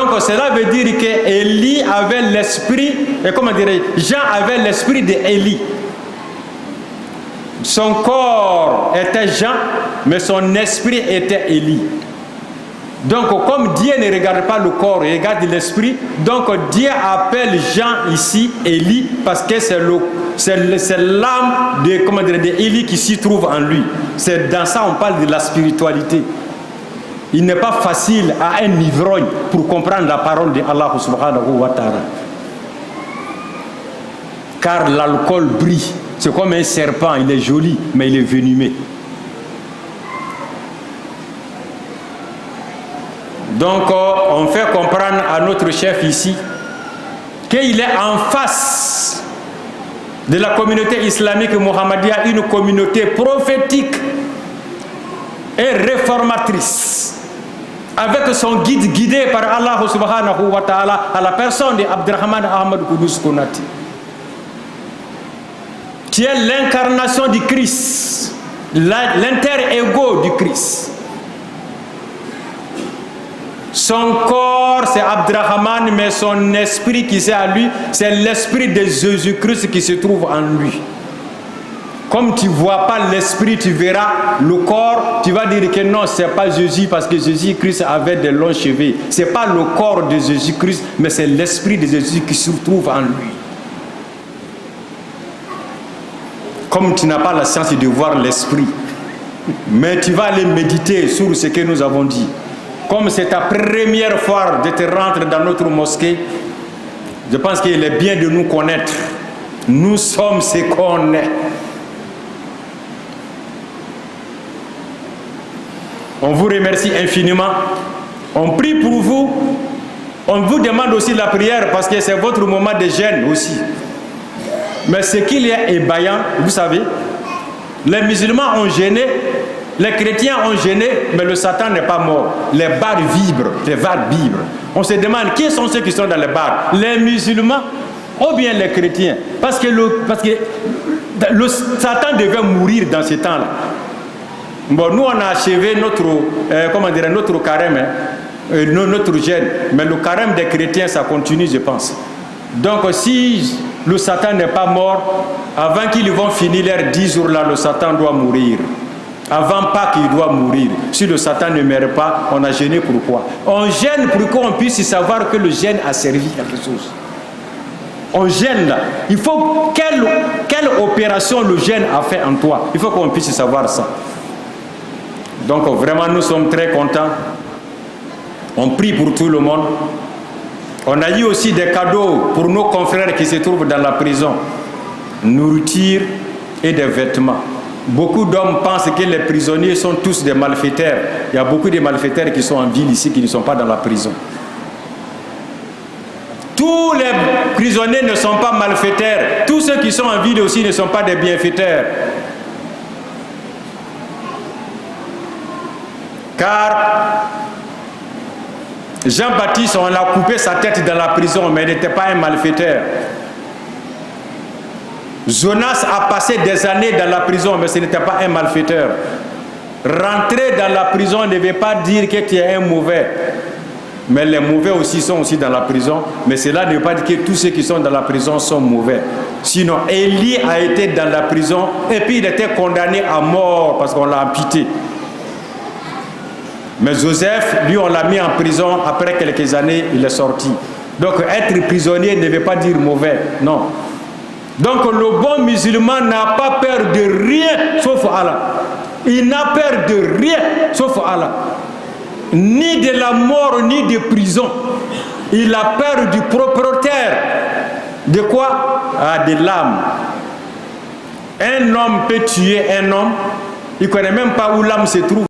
Donc cela veut dire que Élie avait l'esprit, et comment dirais-je, Jean avait l'esprit d'Élie. Son corps était Jean, mais son esprit était Élie. Donc comme Dieu ne regarde pas le corps, il regarde l'esprit, donc Dieu appelle Jean ici Élie parce que c'est l'âme d'Élie qui s'y trouve en lui. C'est dans ça on parle de la spiritualité. Il n'est pas facile à un ivrogne pour comprendre la parole de Allah subhanahu wa ta'ala. Car l'alcool brille. C'est comme un serpent, il est joli, mais il est venimeux. Donc, on fait comprendre à notre chef ici qu'il est en face de la communauté islamique Mohammedia, une communauté prophétique et réformatrice, avec son guide guidé par Allah subhanahu wa ta'ala à la personne d'Abdurrahman Ahmad Kudus Konati, qui est l'incarnation du Christ, l'inter-ego du Christ. Son corps c'est Abdurrahman, mais son esprit qui est à lui, c'est l'esprit de Jésus-Christ qui se trouve en lui. Comme tu ne vois pas l'esprit, tu verras le corps, tu vas dire que non, ce n'est pas Jésus parce que Jésus-Christ avait des longs cheveux. Ce n'est pas le corps de Jésus-Christ, mais c'est l'esprit de Jésus qui se trouve en lui. Comme tu n'as pas la science de voir l'esprit, mais tu vas aller méditer sur ce que nous avons dit. Comme c'est ta première fois de te rendre dans notre mosquée, je pense qu'il est bien de nous connaître. Nous sommes ce qu'on est. On vous remercie infiniment. On prie pour vous. On vous demande aussi la prière parce que c'est votre moment de jeûne aussi. Mais ce qu'il y a ébaillant, vous savez, les musulmans ont jeûné, les chrétiens ont jeûné, mais le Satan n'est pas mort. Les bars vibrent, les bars vibrent. On se demande qui sont ceux qui sont dans les bars, les musulmans ou bien les chrétiens. Parce que le Satan devait mourir dans ce temps-là. Bon, nous on a achevé notre carême, notre jeûne, mais le carême des chrétiens ça continue, je pense. Donc si le Satan n'est pas mort, avant qu'ils vont finir leurs 10 jours là, le Satan doit mourir. Avant Pâques, il doit mourir. Si le Satan ne meurt pas, on a jeûné pourquoi? On gêne pour qu'on puisse savoir que le jeûne a servi quelque chose. On gêne là. Il faut quelle opération le jeûne a fait en toi. Il faut qu'on puisse savoir ça. Donc vraiment nous sommes très contents. On prie pour tout le monde. On a eu aussi des cadeaux pour nos confrères qui se trouvent dans la prison. Nourriture et des vêtements. Beaucoup d'hommes pensent que les prisonniers sont tous des malfaiteurs. Il y a beaucoup de malfaiteurs qui sont en ville ici, qui ne sont pas dans la prison. Tous les prisonniers ne sont pas malfaiteurs. Tous ceux qui sont en ville aussi ne sont pas des bienfaiteurs. Car Jean-Baptiste, on a coupé sa tête dans la prison, mais il n'était pas un malfaiteur. Jonas a passé des années dans la prison, mais ce n'était pas un malfaiteur. Rentrer dans la prison ne veut pas dire que tu es un mauvais. Mais les mauvais aussi sont aussi dans la prison. Mais cela ne veut pas dire que tous ceux qui sont dans la prison sont mauvais. Sinon, Élie a été dans la prison et puis il était condamné à mort parce qu'on l'a amputé. Mais Joseph, lui, on l'a mis en prison. Après quelques années, il est sorti. Donc, être prisonnier ne veut pas dire mauvais. Non. Donc, le bon musulman n'a pas peur de rien sauf Allah. Il n'a peur de rien sauf Allah. Ni de la mort, ni de prison. Il a peur du propriétaire. De quoi? Ah, de l'âme. Un homme peut tuer un homme. Il ne connaît même pas où l'âme se trouve.